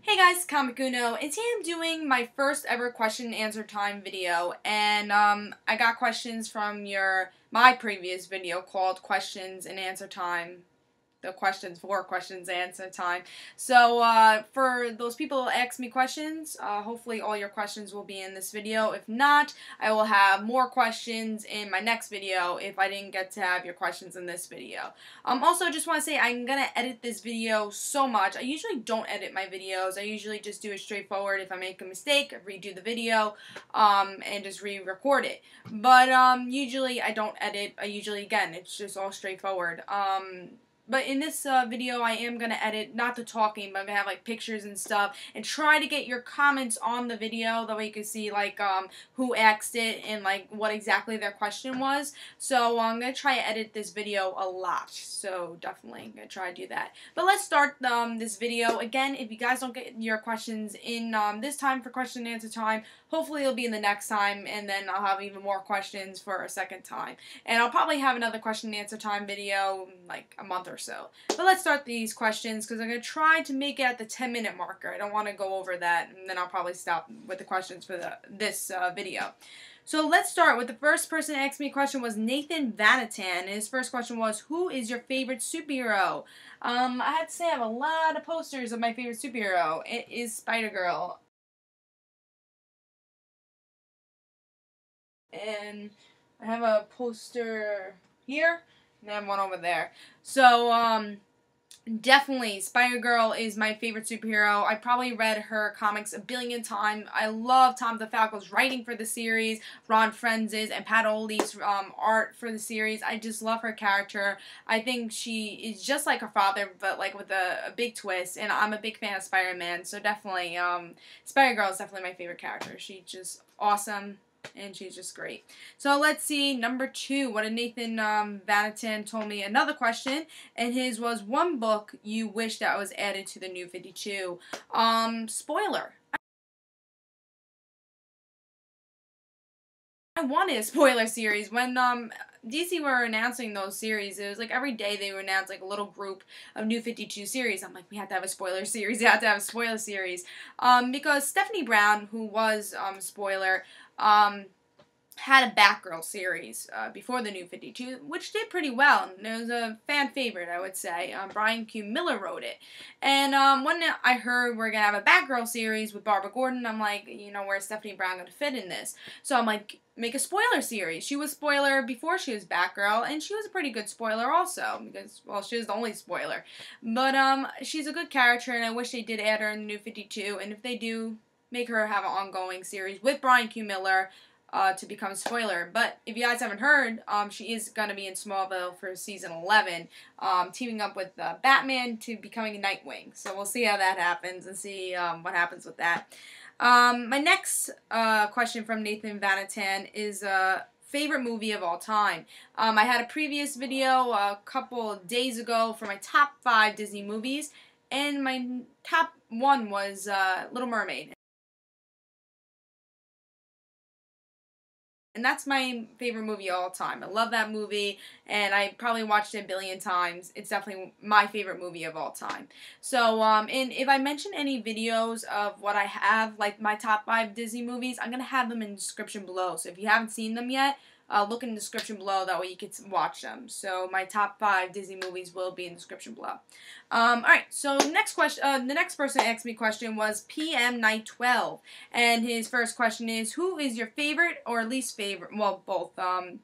Hey guys, Comic Uno, and today I'm doing my first ever question and answer time video, and I got questions from my previous video called Questions and Answer Time. The questions for questions and answer time. So for those people that ask me questions, hopefully all your questions will be in this video. If not, I will have more questions in my next video if I didn't get to have your questions in this video. Also, just want to say I'm going to edit this video so much. I usually don't edit my videos. I usually just do it straightforward. If I make a mistake, I redo the video and just re-record it. But usually I don't edit. Again, it's just all straightforward. But in this video, I am going to edit, not the talking, but I'm going to have, like, pictures and stuff, and try to get your comments on the video, that way you can see, like, who asked it, and, like, what exactly their question was. So, I'm going to try to edit this video a lot, so definitely I'm going to try to do that. But let's start this video. Again, if you guys don't get your questions in this time for question and answer time, hopefully it'll be in the next time, and then I'll have even more questions for a second time. And I'll probably have another question and answer time video in, like, a month or so. But let's start these questions because I'm going to try to make it at the 10-minute marker. I don't want to go over that, and then I'll probably stop with the questions for this video. So let's start with the first person to ask me a question was Nathan Vanatan, and his first question was, who is your favorite superhero? I had to say I have a lot of posters of my favorite superhero. It is Spider-Girl. And I have a poster here, and I have one over there. So, definitely, Spider-Girl is my favorite superhero. I probably read her comics a billion times. I love Tom DeFalco's writing for the series, Ron Frenz's and Pat Olley's art for the series. I just love her character. I think she is just like her father, but like with a big twist, and I'm a big fan of Spider-Man, so definitely, Spider-Girl is definitely my favorite character. She's just awesome. And she's just great. So let's see, number 2. What did Nathan Vanatan told me? Another question, and his was one book you wish that was added to the New 52. Spoiler. I wanted a spoiler series. When DC were announcing those series, it was like every day they would announce like a little group of New 52 series. I'm like, we have to have a spoiler series. We have to have a spoiler series. Because Stephanie Brown, who was spoiler, had a Batgirl series before the New 52, which did pretty well. And it was a fan favorite, I would say. Brian Q. Miller wrote it. And when I heard we're going to have a Batgirl series with Barbara Gordon, I'm like, you know, where's Stephanie Brown going to fit in this? So I'm like, make a spoiler series. She was spoiler before she was Batgirl, and she was a pretty good spoiler also, because, well, she was the only spoiler. But she's a good character, and I wish they did add her in the New 52, and if they do, make her have an ongoing series with Brian Q. Miller, to become spoiler. But if you guys haven't heard, she is going to be in Smallville for season 11, teaming up with Batman to becoming Nightwing. So we'll see how that happens and see what happens with that. My next question from Nathan Vanatan is favorite movie of all time. I had a previous video a couple of days ago for my top 5 Disney movies, and my top 1 was Little Mermaid. And that's my favorite movie of all time. I love that movie, and I probably watched it a billion times. It's definitely my favorite movie of all time. So, and if I mention any videos of what I have, like my top 5 Disney movies, I'm going to have them in the description below. So if you haven't seen them yet, look in the description below, that way you can watch them. So my top 5 Disney movies will be in the description below. Alright, so next question, the next person asked me a question was PM Night 12, and his first question is, who is your favorite or least favorite, well, both,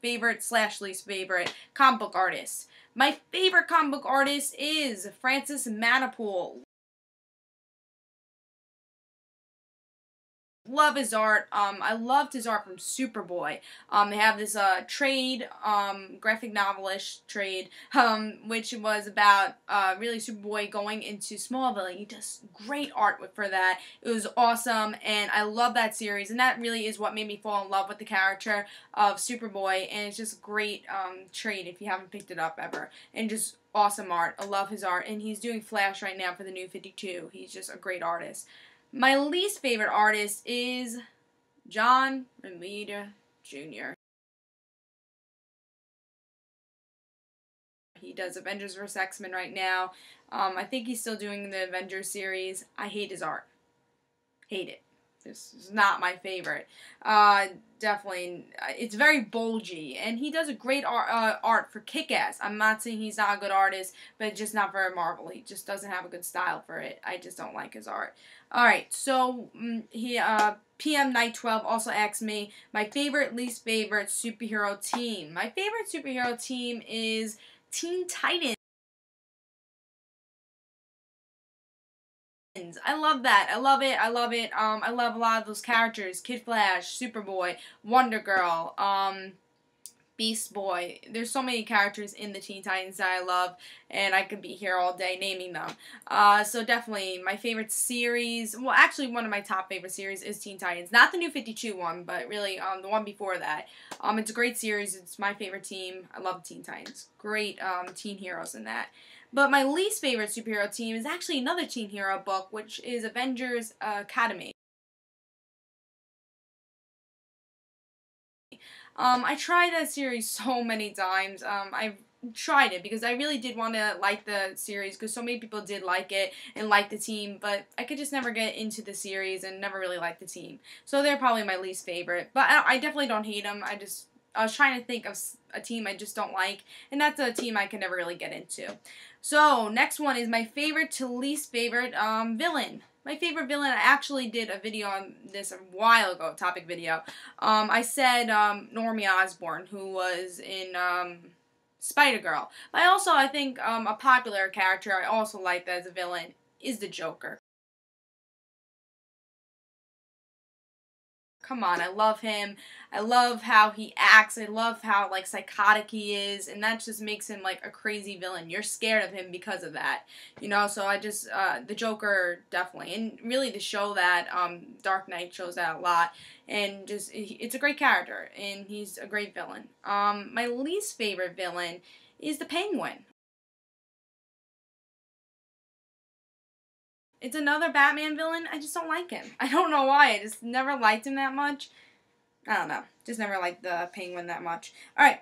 favorite / least favorite comic book artist? My favorite comic book artist is Francis Manapul. Love his art. I loved his art from Superboy. They have this trade, graphic novelish trade, which was about really Superboy going into Smallville. And he does great art for that. It was awesome, and I love that series. And that really is what made me fall in love with the character of Superboy. And it's just a great trade if you haven't picked it up ever. And just awesome art. I love his art. And he's doing Flash right now for the New 52. He's just a great artist. My least favorite artist is John Romita Jr. He does Avengers vs. X-Men right now. I think he's still doing the Avengers series. I hate his art. Hate it. This is not my favorite. Definitely, it's very bulgy, and he does a great art for Kick-Ass. I'm not saying he's not a good artist, but just not for Marvel. He just doesn't have a good style for it. I just don't like his art. Alright, so PM Night 12 also asked me my favorite, least favorite superhero team. My favorite superhero team is Teen Titans. I love that. I love it. I love it. I love a lot of those characters. Kid Flash, Superboy, Wonder Girl, Beast Boy. There's so many characters in the Teen Titans that I love, and I could be here all day naming them. So definitely my favorite series, well actually one of my top favorite series is Teen Titans. Not the New 52 one, but really the one before that. It's a great series. It's my favorite team. I love Teen Titans. Great teen heroes in that. But my least favorite superhero team is actually another teen hero book, which is Avengers Academy. I tried that series so many times. I've tried it because I really did want to like the series because so many people did like it and like the team, but I could just never get into the series and never really like the team. So they're probably my least favorite. But I definitely don't hate them. I was trying to think of a team I just don't like, and that's a team I can never really get into. So, next one is my favorite to least favorite villain. My favorite villain, I actually did a video on this a while ago, topic video. I said Normie Osborn, who was in Spider-Girl. But I think a popular character I also liked as a villain is the Joker. Come on, I love him. I love how he acts. I love how, like, psychotic he is. And that just makes him, like, a crazy villain. You're scared of him because of that. You know, so I just, the Joker, definitely. And really to show that, Dark Knight shows that a lot. And just, it's a great character. And he's a great villain. My least favorite villain is the Penguin. It's another Batman villain. I just don't like him. I don't know why. I just never liked him that much. I don't know. Just never liked the Penguin that much. Alright.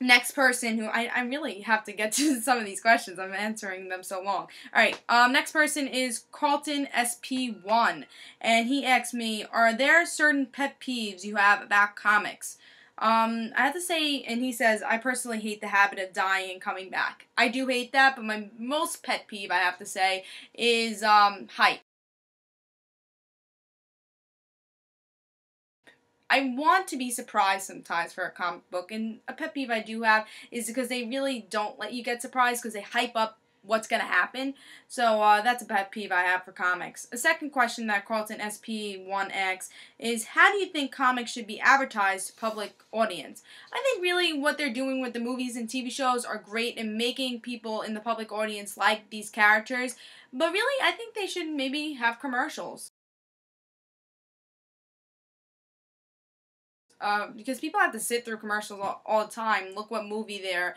Next person who I really have to get to some of these questions. I'm answering them so long. Alright. Next person is Carlton SP1. And he asked me, are there certain pet peeves you have about comics? I have to say, and he says, I personally hate the habit of dying and coming back. I do hate that, but my most pet peeve, I have to say, is, hype. I want to be surprised sometimes for a comic book, and a pet peeve I do have is because they really don't let you get surprised because they hype up what's going to happen. So that's a pet peeve I have for comics. A second question that Carlton SP1X is, how do you think comics should be advertised to public audience? I think really what they're doing with the movies and TV shows are great in making people in the public audience like these characters. But really, I think they should maybe have commercials. Because people have to sit through commercials all the time. Look what movie they're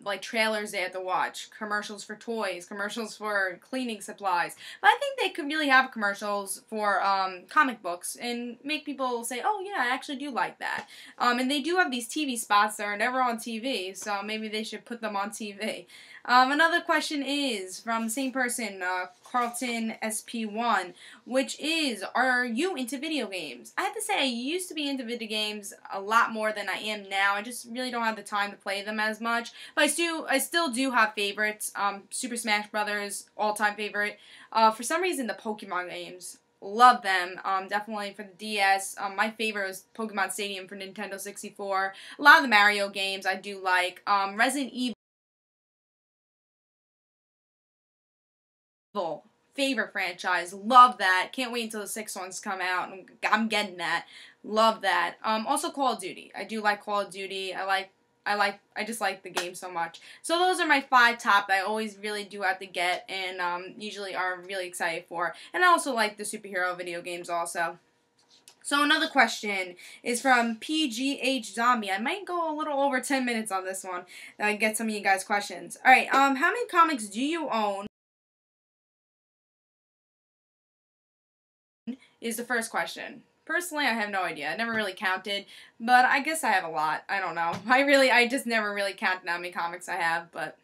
like trailers they have to watch, commercials for toys, commercials for cleaning supplies. But I think they could really have commercials for comic books and make people say, oh yeah, I actually do like that. And they do have these TV spots that are never on TV, so maybe they should put them on TV. Another question is from the same person, Carlton SP1, which is, are you into video games? I have to say, I used to be into video games a lot more than I am now. I just really don't have the time to play them as much. But I still do have favorites. Super Smash Brothers, all-time favorite. For some reason, the Pokemon games. Love them. Definitely for the DS. My favorite was Pokemon Stadium for Nintendo 64. A lot of the Mario games I do like. Resident Evil. Favorite franchise. Love that. Can't wait until the 6th ones come out. I'm getting that. Love that. Also Call of Duty. I do like Call of Duty. I just like the game so much. So those are my 5 top that I always really do have to get and usually are really excited for. And I also like the superhero video games also. So another question is from PGH Zombie. I might go a little over 10 minutes on this one. Get some of you guys' questions. Alright, how many comics do you own? Is the first question. Personally, I have no idea. I never really counted, but I guess I have a lot. I don't know. I just never really counted how many comics I have, but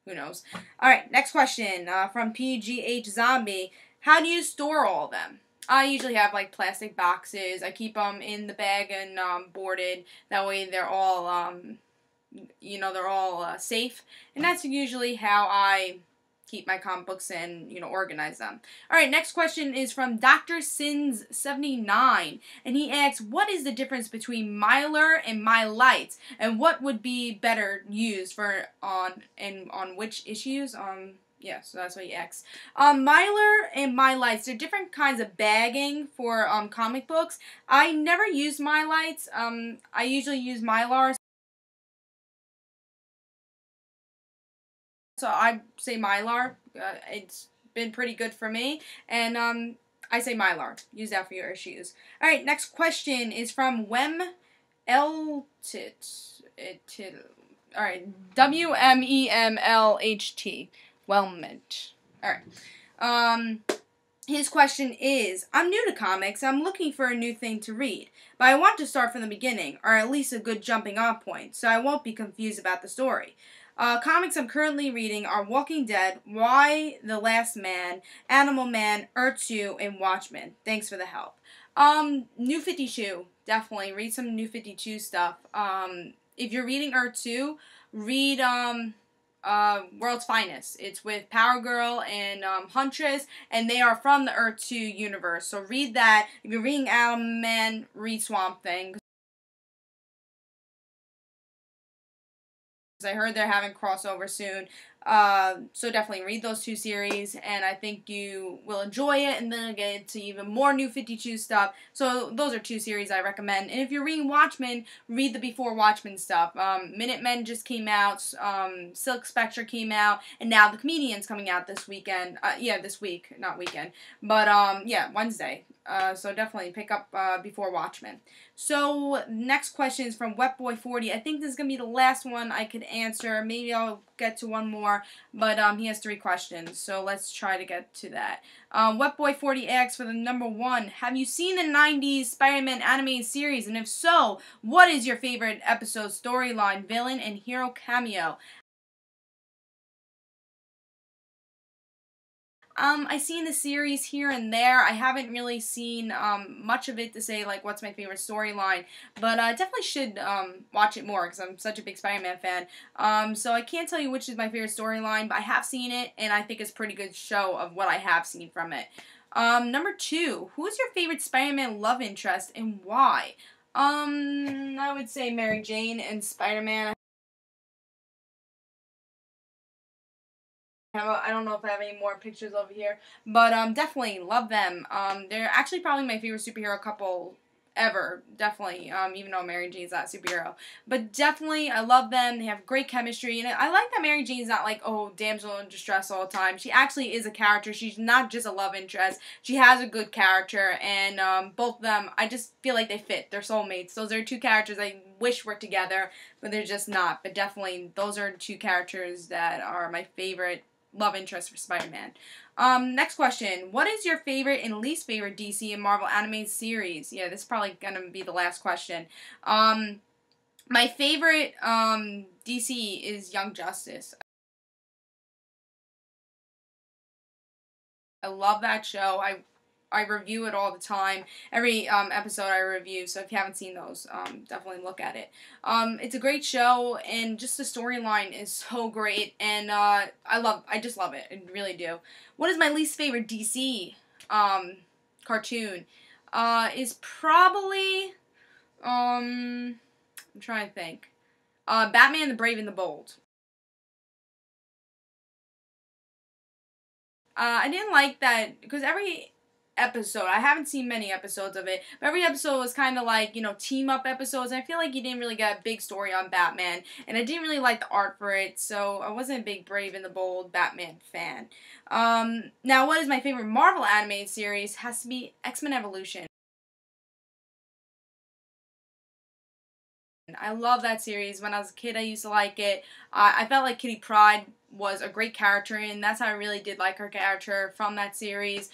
who knows. Alright, next question from PGH Zombie. How do you store all of them? I usually have like plastic boxes. I keep them in the bag and boarded. That way they're all, they're all safe. And that's usually how I keep my comic books and, organize them. Alright, next question is from Dr. Sins79. And he asks, what is the difference between Mylar and MyLights? And what would be better used for on which issues? Yeah, so that's what he asks. Mylar and MyLights, they're different kinds of bagging for comic books. I never use MyLights. I usually use Mylar. So I say Mylar. It's been pretty good for me. And I say Mylar. Use that for your issues. Alright, next question is from Wem Eltit. Alright, WMEMLHT. Wellment. Alright. His question is, I'm new to comics, I'm looking for a new thing to read, but I want to start from the beginning, or at least a good jumping off point, so I won't be confused about the story. Comics I'm currently reading are Walking Dead, Y the Last Man, Animal Man, Earth-2, and Watchmen. Thanks for the help. New 52, definitely. Read some New 52 stuff. If you're reading Earth-2, read, World's Finest. It's with Power Girl and Huntress, and they are from the Earth-2 universe. So read that. If you're reading Animal Man, read Swamp Thing. I heard they're having crossover soon. So definitely read those two series, and I think you will enjoy it, and then get into even more New 52 stuff. So those are two series I recommend. And if you're reading Watchmen, read the Before Watchmen stuff. Minutemen just came out, Silk Spectre came out, and now The Comedian's coming out this weekend. Yeah, this week, not weekend. But, yeah, Wednesday. So definitely pick up Before Watchmen. So next question is from Wetboy40. I think this is going to be the last one I could answer. Maybe I'll get to one more, but he has 3 questions, so let's try to get to that. Wetboy40 asks for the number 1. Have you seen the 90s Spider-Man animated series? And if so, what is your favorite episode, storyline, villain, and hero cameo? I've seen the series here and there. I haven't really seen much of it to say like what's my favorite storyline, but I definitely should watch it more because I'm such a big Spider-Man fan. So I can't tell you which is my favorite storyline, but I have seen it, and I think it's a pretty good show of what I have seen from it. Number 2, who is your favorite Spider-Man love interest and why? I would say Mary Jane and Spider-Man. I don't know if I have any more pictures over here, but definitely love them. They're actually probably my favorite superhero couple ever, definitely, even though Mary Jane's not a superhero. But definitely, I love them. They have great chemistry, and I like that Mary Jane's not like, oh, damsel in distress all the time. She actually is a character. She's not just a love interest. She has a good character, and both of them, I just feel like they fit. They're soulmates. Those are 2 characters I wish were together, but they're just not. But definitely, those are 2 characters that are my favorite love interest for Spider-Man. Next question. What is your favorite and least favorite DC and Marvel animated series? Yeah, this is probably going to be the last question. My favorite DC is Young Justice. I love that show. I review it all the time. Every episode I review, so if you haven't seen those, definitely look at it. It's a great show, and just the storyline is so great, and I just love it. I really do. What is my least favorite DC cartoon? Is probably, I'm trying to think. Batman the Brave and the Bold. I didn't like that, because every episode, I haven't seen many episodes of it, but every episode was kind of like, team up episodes, and I feel like you didn't really get a big story on Batman, and I didn't really like the art for it, so I wasn't a big Brave and the Bold Batman fan. Now, what is my favorite Marvel animated series? Has to be X-Men Evolution. I love that series. When I was a kid, I used to like it. I felt like Kitty Pryde was a great character, and that's how I really did like her character from that series.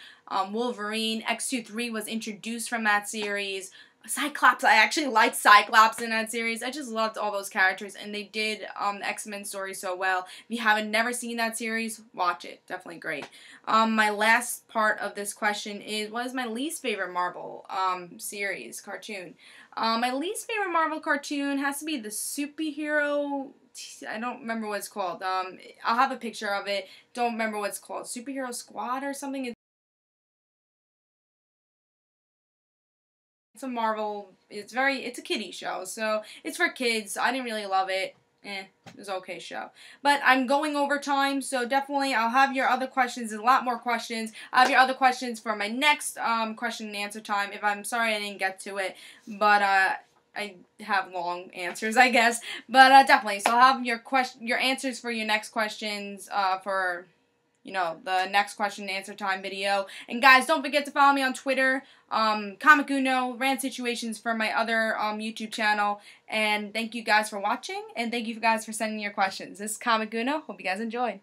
Wolverine, X-23 was introduced from that series. Cyclops. I actually liked Cyclops in that series. I just loved all those characters, and they did the X-Men story so well. If you haven't never seen that series, watch it. Definitely great. My last part of this question is, what is my least favorite Marvel series, cartoon? My least favorite Marvel cartoon has to be the superhero. I don't remember what it's called. I'll have a picture of it. Don't remember what it's called. Superhero Squad or something. It's a Marvel, it's a kiddie show, so it's for kids. I didn't really love it. It was an okay show. But I'm going over time, so definitely I'll have your other questions. There's a lot more questions. I'll have your other questions for my next question and answer time. If I'm sorry I didn't get to it, but I have long answers, I guess. But definitely, so I'll have your answers for your next questions for the next question and answer time video. And guys, don't forget to follow me on Twitter, Comic Uno, Rant Situations for my other YouTube channel. And thank you guys for watching, and thank you guys for sending your questions. This is Comic Uno. Hope you guys enjoyed.